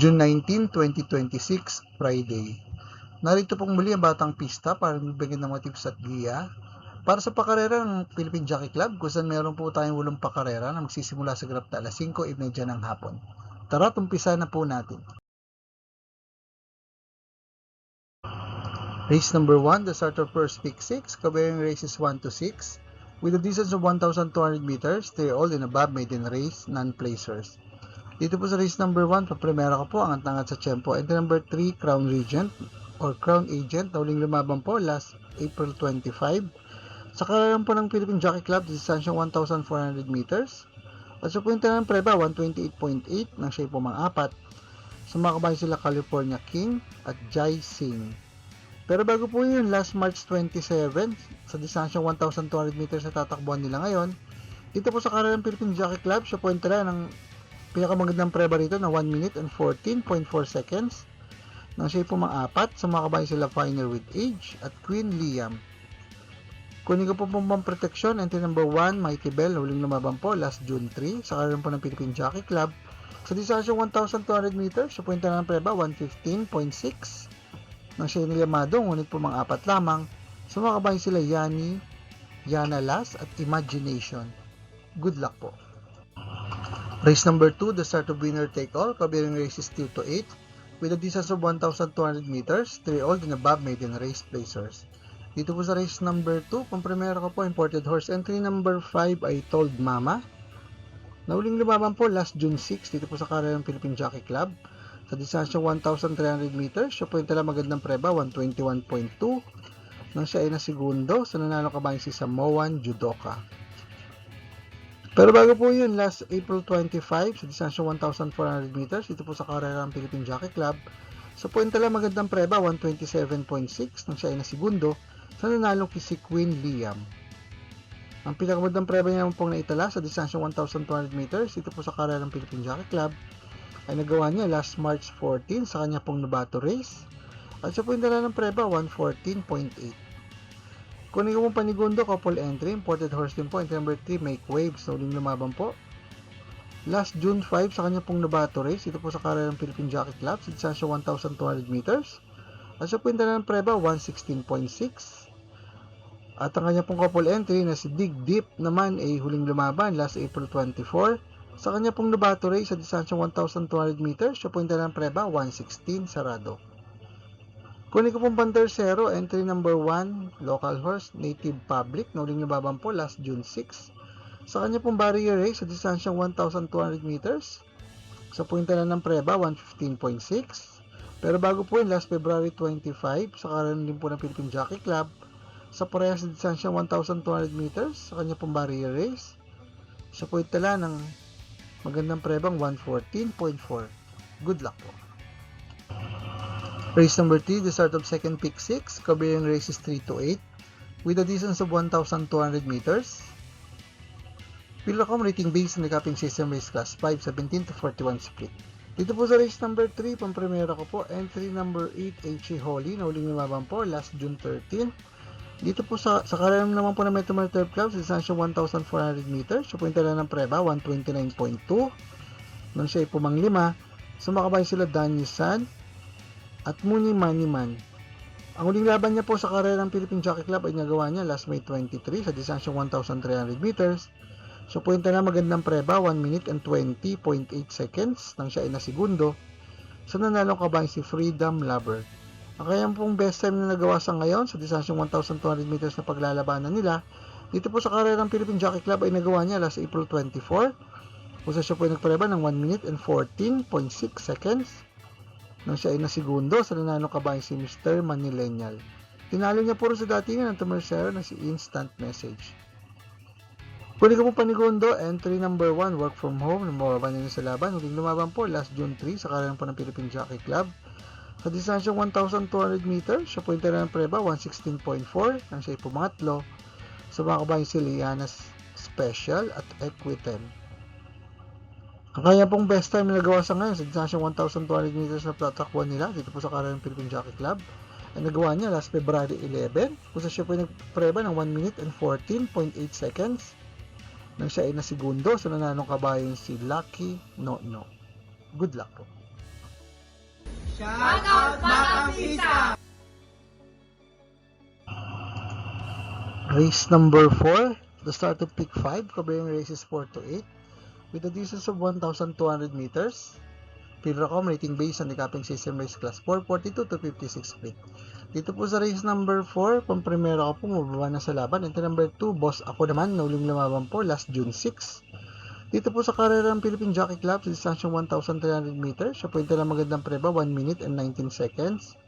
June 19, 2026, Friday. Narito pong muli ang Batang Pista para magbigay ng mga tips at giya para sa pakarera ng Philippine Jockey Club, kung saan meron po tayong 8 pakarera na magsisimula sa grapta alas 5:30 ng hapon. Tara, tumpisa na po natin. Race number 1, the start of first pick 6, covering races 1 to 6, with a distance of 1,200 meters, 3 old and above maiden race, non-placers. Dito po sa race number 1, paprimera ko po ang antangat sa tiyempo. Entry number 3, Crown Regent or Crown Agent, na huling lumaban po last April 25. Sa kalaran po ng Philippine Jockey Club, distansyang 1,400 meters. At sa punta ng preba, 128.8 ng siya po mga apat. Sumakabay sila California King at Jai Singh. Pero bago po yun, last March 27, sa distansyang 1,200 meters na tatakbuhan nila ngayon, dito po sa kalaran ng Philippine Jockey Club, siya po entera ng pinakamagandang preba rito na 1 minute and 14.4 seconds nang siya po mga apat. Sa mga kabayan sila Finer with Age at Queen Liam. Kunin ko po pong proteksyon. Entry number 1, Mighty Bell, huling lumaban po last June 3 sa karoon po ng Philippine Jockey Club. Sa distansyang 1,200 meters, siya po entera ng preba 115.6 nang siya nilamado, ngunit po mga apat lamang. Sa mga kabayan sila Yani, Yana Las at Imagination. Good luck po. Race number 2, the start of winner take all, covering races 2 to 8, with a distance of 1,200 meters, 3 old and above maiden race placers. Dito po sa race number 2, pampremera ko po, imported horse. Entry number 5 ay Told Mama, na huling lumaban po last June 6, dito po sa karera ng Philippine Jockey Club. Sa distansya 1,300 meters, siya po yung tala magandang preba, 121.2, nang siya ay na segundo sa nanalo kabayan si Samoan Judoka. Pero bago po yun, last April 25, sa distansya 1,400 meters, dito po sa karera ng Philippine Jockey Club, sa puwentala magandang preba, 127.6, nang siya ay na segundo, sa nanalong si Queen Liam. Ang pinakamagandang preba niya naman pong naitala sa distansya 1,200 meters, dito po sa karera ng Philippine Jockey Club, ay nagawa niya last March 14 sa kanya pong Novato race, at sa puwentala ng preba, 114.8. Kunin ko pong panigundo, couple entry, imported horse din po, entry number 3, Make Waves, na huling lumaban po last June 5 sa kanya pong Novato race, ito po sa karera ng Philippine Jockey Club, sa distansya 1,200 meters, at sa punta ng preba, 116.6. At ang kanya pong couple entry na si Dig Deep naman ay huling lumaban last April 24 sa kanya pong Novato race, sa distansya 1,200 meters, sa punta ng preba, 116 sarado. Kunin ko pong pantersero, entry number 1, local horse, Native Public, na huling nababan po last June 6. Sa kanya pong barrier race, sa distansyang 1,200 meters, sa punta na ng preba, 115.6. Pero bago po yun, last February 25, sa karoon din po ng Philippine Jockey Club, sa parehas sa distansyang 1,200 meters, sa kanya pong barrier race, sa punta na ng magandang prebang 114.4. Good luck po. Race number 3, the start of second pick 6, covering races 3 to 8, with a distance of 1,200 meters. Pilacom rating based on the capping system race class 5, 17 to 41 split. Dito po sa race number 3, pampremera ko po, entry number 8, H.E. Holly, na huling lumaban po last June 13. Dito po sa karam naman po ng Metro Manila Turf Club, sa distansya 1,400 meters, sa punta na ng preba, 129.2, nang siya ay pumanglima. Sumakabay sila Danny San at Muni Maniman. Ang huling laban niya po sa karera ng Philippine Jockey Club ay nagawa niya last May 23 sa distansyang 1,300 meters. So punta na magandang preba, 1 minute and 20.8 seconds nang siya ay na segundo. Sa nanalong kabayan si Freedom Lover. Ang kanyang pong best time na nagawa sa ngayon sa distansyang 1,200 meters na paglalabanan nila, dito po sa karera ng Philippine Jockey Club ay nagawa niya last April 24. Kung siya po ay nagpreba ng 1 minute and 14.6 seconds nang siya ay na segundo sa nanalo kabayan si Mr. Manillennial. Tinalo niya po rin sa datingan ng Tomersero na si Instant Message. Kunin ko po panigundo, entry number 1, Work From Home, lumaban niya sa laban. Huling lumaban po last June 3 sa kalaran po ng Philippine Jockey Club. Sa distansyang 1,200 meters, siya po yung ng preba, 116.4, nang siya ay pumangatlo. Sa mga kabayan si Liana Special at Equitem. Ang kanya pong best time na nagawa sa ngayon sa distansyang 1,200 meters na tatakbuhan nila dito po sa karera ng Philippine Jockey Club ay nagawa niya last February 11 kung sa siya po ay nagpreba ng 1 minute and 14.8 seconds nang siya ay na segundo sa nananong kabayan si Lucky No. Good luck po. Shoutout Batang Pizza! Race number 4, the start of peak 5, covering races 4 to 8, with a distance of 1,200 meters. Pilracom rating based on the capping system race class 442 to 56 feet. Dito po sa race number 4, pang-primera ko po, mababa na sa laban. Ito number 2, boss ako naman, nauling lumaban po last June 6. Dito po sa karera ng Philippine Jockey Club, sa distansyang 1,300 meters, siya po yung talang magandang preba, 1 minute and 19 seconds.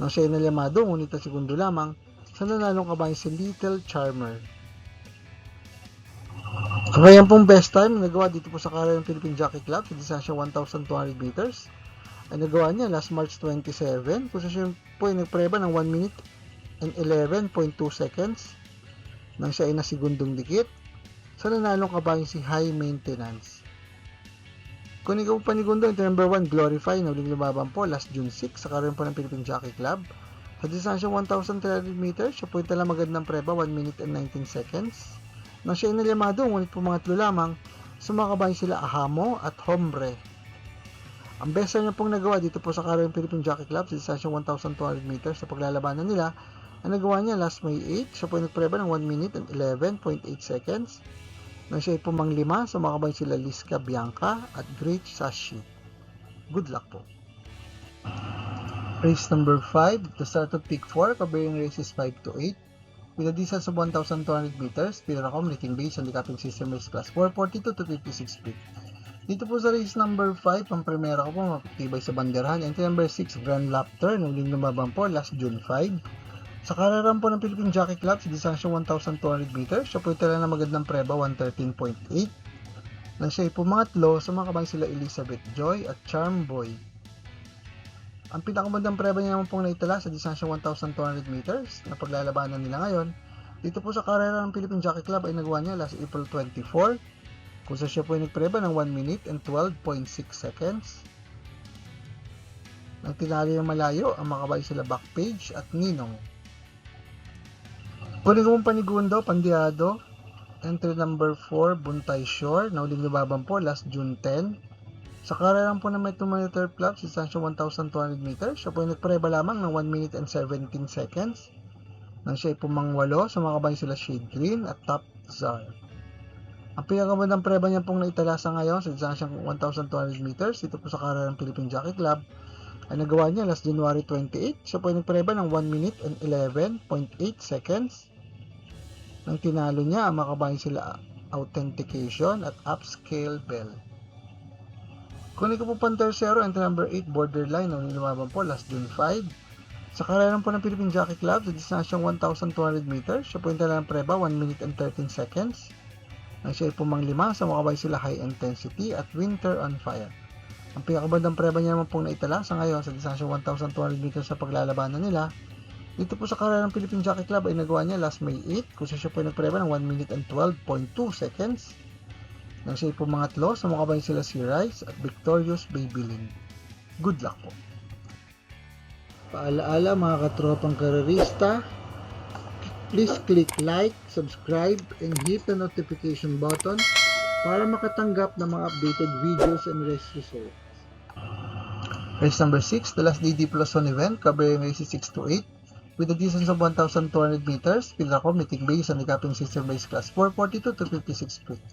Nang siya ay nalyamado, ngunit na segundo lamang, sa nanalong kabayan si Little Charmer. Kaya pong best time na nagawa dito po sa karera ng Philippine Jockey Club, sa distansyang 1,200 meters, ay nagawa niya last March 27, kung siya po ay nagpreba ng 1 minute and 11.2 seconds, nang siya ay nasigundong dikit, sa nanalong kabayan si High Maintenance. Kung ikaw panigundo, ito number 1, Glorify, na uling lumaban po last June 6 sa karoon po ng Philippine Jockey Club. Sa distansyang 1,300 meters, siya po yung talang magandang preba, 1 minute and 19 seconds. Nang siya ay nalyamado, ngunit po mga 3 lamang, sumakabayan sila Ahamo at Hombre. Ang best time niya pong nagawa dito po sa karoon ng Philippine Jockey Club, sa distansyang 1,200 meters sa paglalabanan nila, ang nagawa niya last May 8, siya po yung nagpreba ng 1 minute and 11.8 seconds. Nang siya ay pumang-5, sumakabay sila Liska Bianca at Great Sashi. Good luck po. Race number 5, the start of peak 4, covering races 5 to 8, with a distance of 1,200 meters, Pilracom rating based on the capping system race class 442 to 56 feet. Dito po sa race number 5, ang primera ko po mapagtibay sa banderahan. Entry number 6, Grand Lapter, na uling lumabang po last June 5. Sa kararan po ng Philippine Jockey Club, sa distansyang 1,200 meters, siya po yung tala na magandang preba, 113.8. Nang siya ay pumangatlo, sumakabay sila Elizabeth Joy at Charm Boy. Ang pinakamagandang preba niya naman pong naitala sa distansyang 1,200 meters na paglalabanan nila ngayon. Dito po sa karera ng Philippine Jockey Club ay nagawa niya last April 24, kung sa siya po ay nagpreba ng 1 minute and 12.6 seconds. Nang tinali ng malayo, ang makabay sila Backpage at Ninong. Kunin ko mong panigundo, Pandiado, entry number 4, Buntay Shore, na uling lumabang po last June 10. Sa karerang po ng Metro Monitor Club, sa distansyang 1,200 meters, siya po ay nagpreba lamang ng 1 minute and 17 seconds. Nang siya ay pumangwalo, sumakabay sila Shade Green at Top Czar. Ang pinakamagandang preba niya pong naitala sa ngayon sa distansyang 1,200 meters, dito po sa karerang Philippine Jockey Club, ay nagawa niya last January 28. Siya po ay nagpreba ng 1 minute and 11.8 seconds. Nang tinalo niya, ang makabayan sila Authentication at Upscale Bell. Kunin ko po pang tercero, entry number 8, Borderline, na lumaban po last June 5. Sa kararan po ng Philippine Jockey Club, sa distansyang 1,200 meters, siya po yung talang preba, 1 minute and 13 seconds. Nang siya ay pumang-5, sa makabayan sila High Intensity at Winter on Fire. Ang pinakabandang preba niya naman pong naitala sa ngayon sa distansyang 1,200 meters sa paglalabanan nila. Dito po sa karera ng Philippine Jockey Club ay nagawa niya last May 8, kung siya po ay nagpreba ng 1 minute and 12.2 seconds. Nang siya ay pumangatlo, sumakabay sila si Rice at Victorious Babylin. Good luck po. Paalaala mga katropang karerista, please click like, subscribe, and hit the notification button para makatanggap ng mga updated videos and race results. Race number 6, the last DD Plus 1 event, covering races 6 to 8. With a distance of 1,200 meters, Pilracom rating based on the capping system race class 442 to 56 feet.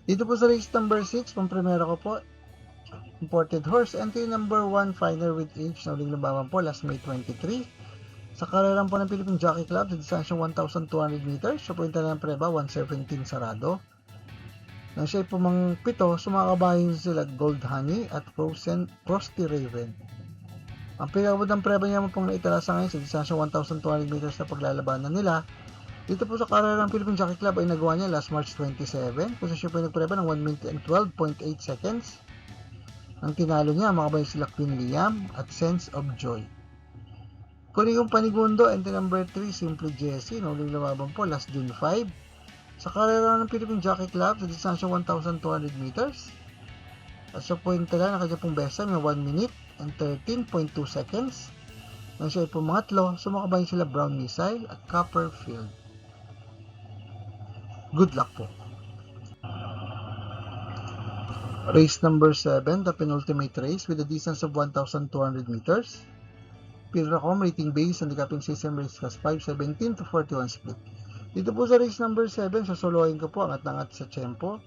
Dito po sa race number 6, pang primera ko po, imported horse, entry number 1, Finer with Age, na uling lumaban po last May 23. Sa karerang po ng Philippine Jockey Club, sa distansyang 1,200 meters, siya po yung talang preba, 117 sarado. Nang siya ay pumang-7, sumakabayan sila Gold Honey at Frosty Raven. Ang pinakabudang preba niya pong naitala sa ngayon sa distansyang 1,200 meters na paglalabanan nila. Dito po sa karera ng Philippine Jockey Club ay nagawa niya last March 27, kung siya po ay nagpreba ng 1 minute and 12.8 seconds. Nang tinalo niya, makabay sila Queen Liam at Sense of Joy. Kunin yung panigundo, entry number 3, Simply Jessie, na uling lumabang po last June 5. Sa karera ng Philippine Jockey Club sa distansyang 1,200 meters, at siya po yung tala na kanya pong best time na 1 minute and 13.2 seconds. Nang siya ay pumangatlo, sumakabayan sila Brown Missile at Copperfield. Good luck po. Race number 7, the penultimate race with a distance of 1,200 meters. Pilracom rating based on the Capping System Race Class 5:17 to 41 split. Dito po sa race number 7, susuluhin ko po angat-angat sa tempo.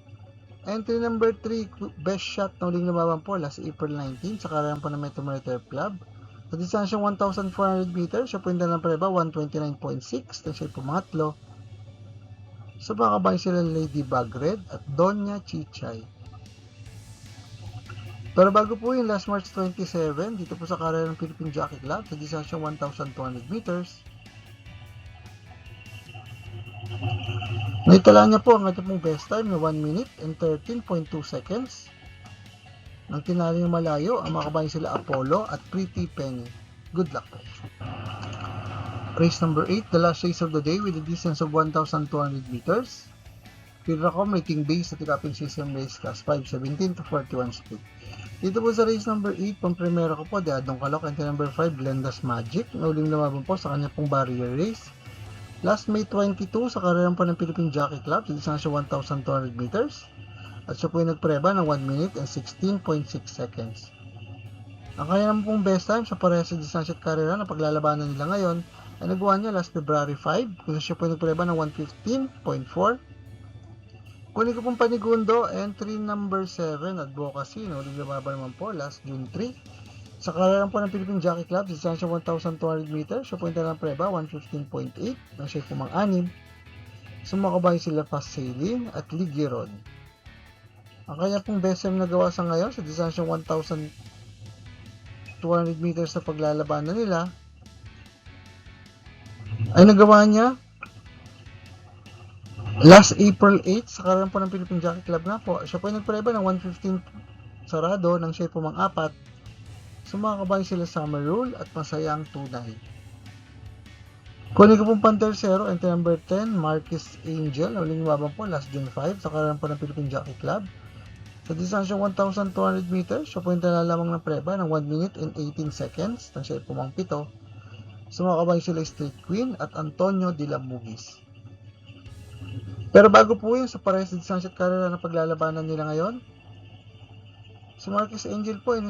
Entry number 3, best shot na uling lumaban po last April 19 sa karayang po ng Metro Manila Club. Sa distansyang 1,400 meters, siya po yung dalang preba 129.6, then siya po mangatlo. So mga kabayan sila Lady Bagred at Donya Chichay. Pero bago po yung last March 27, dito po sa karera ng Philippine Jockey Club, sa distansyang 1,200 meters, naitala niya po ang ating pong best time na 1 minute and 13.2 seconds. Nang tinalo yung malayo, ang mga kabayan sila Apollo at Pretty Penny. Good luck po. Race number 8, the last race of the day with a distance of 1,200 meters. Pilracom rating base at the Capping System Race Class 5:17 to 41 split. Dito po sa race number 8, pang primera ko po, Deadong Kalok, entry number 5, Glenda's Magic, na uling lumaban po sa kanya pong barrier race. Last May 22, sa karerang po ng Philippine Jockey Club, sa distansya 1,200 meters. At siya po yung nagpreba ng 1 minute and 16.6 seconds. Ang kanya naman pong best time sa parehas sa distansya at karera na paglalabanan nila ngayon, ay nagawa niya last February 5, kung siya po yung nagpreba ng 115.4. Kunin ko pong panigundo, entry number 7, Advocacy, na uling lumaban naman po last June 3. Sa karerang po ng Philippine Jockey Club, distansya 1,200 meters, siya po yung dalang preba 115.8, na siya po mang-anim. Sumakabay sila Fast Sailing at Ligiron. Ang kanya pong best time na gawa sa ngayon, sa distansya 1,200 meters na paglalabanan nila, ay nagawa niya last April 8, sa karerang po ng Philippine Jockey Club nga po, siya po yung nagpreba ng 115 sarado, nang siya po mang-apat. Sumakabay sila Summer Rule at Masayang Tunay. Kunin ko pong pantersero, entry number 10, Marquis Angel, na uling lumabang po last June 5 sa karerang po ng Philippine Jockey Club. Sa distansyang 1,200 meters, siya po yung lamang ng preba ng 1 minute and 18 seconds, nang siya po mang-pito. Sumakabay sila Street Queen at Antonio de la Mugis. Pero bago po yun, sa parehas sa distansya at karera na paglalabanan nila ngayon, si Marquis Angel po ay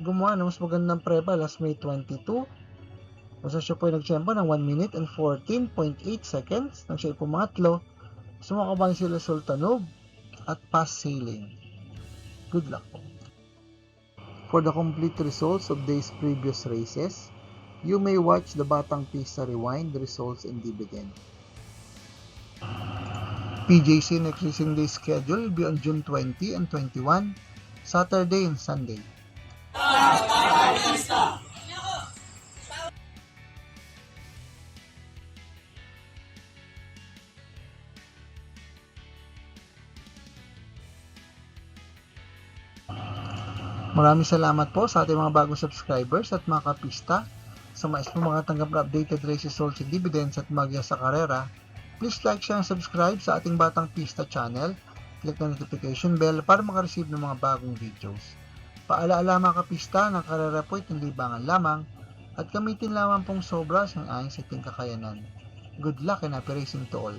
gumawa ng mas magandang preba last May 22. Kung siya po ay nagtsempo ng 1 minute and 14.8 seconds nang siya po mangatlo. Sumakabay sila Sultanov at Fast Sailing. Good luck po. For the complete results of these previous races, you may watch the Batang Pista Rewind results and dividend. PJC next racing day schedule will be on June 20 and 21, Saturday and Sunday. Maraming salamat po sa ating mga bagong subscribers at mga kapista. Sa mga tanggap na updated race results and dividends at magya sa karera, please like, share, and subscribe sa ating Batang Pista channel. Click na notification bell para makareceive ng mga bagong videos. Paalaala mga kapista, ng karera po itong libangan lamang at gamitin lamang pong sobra sa aking ating kakayanan. Good luck and happy racing to all.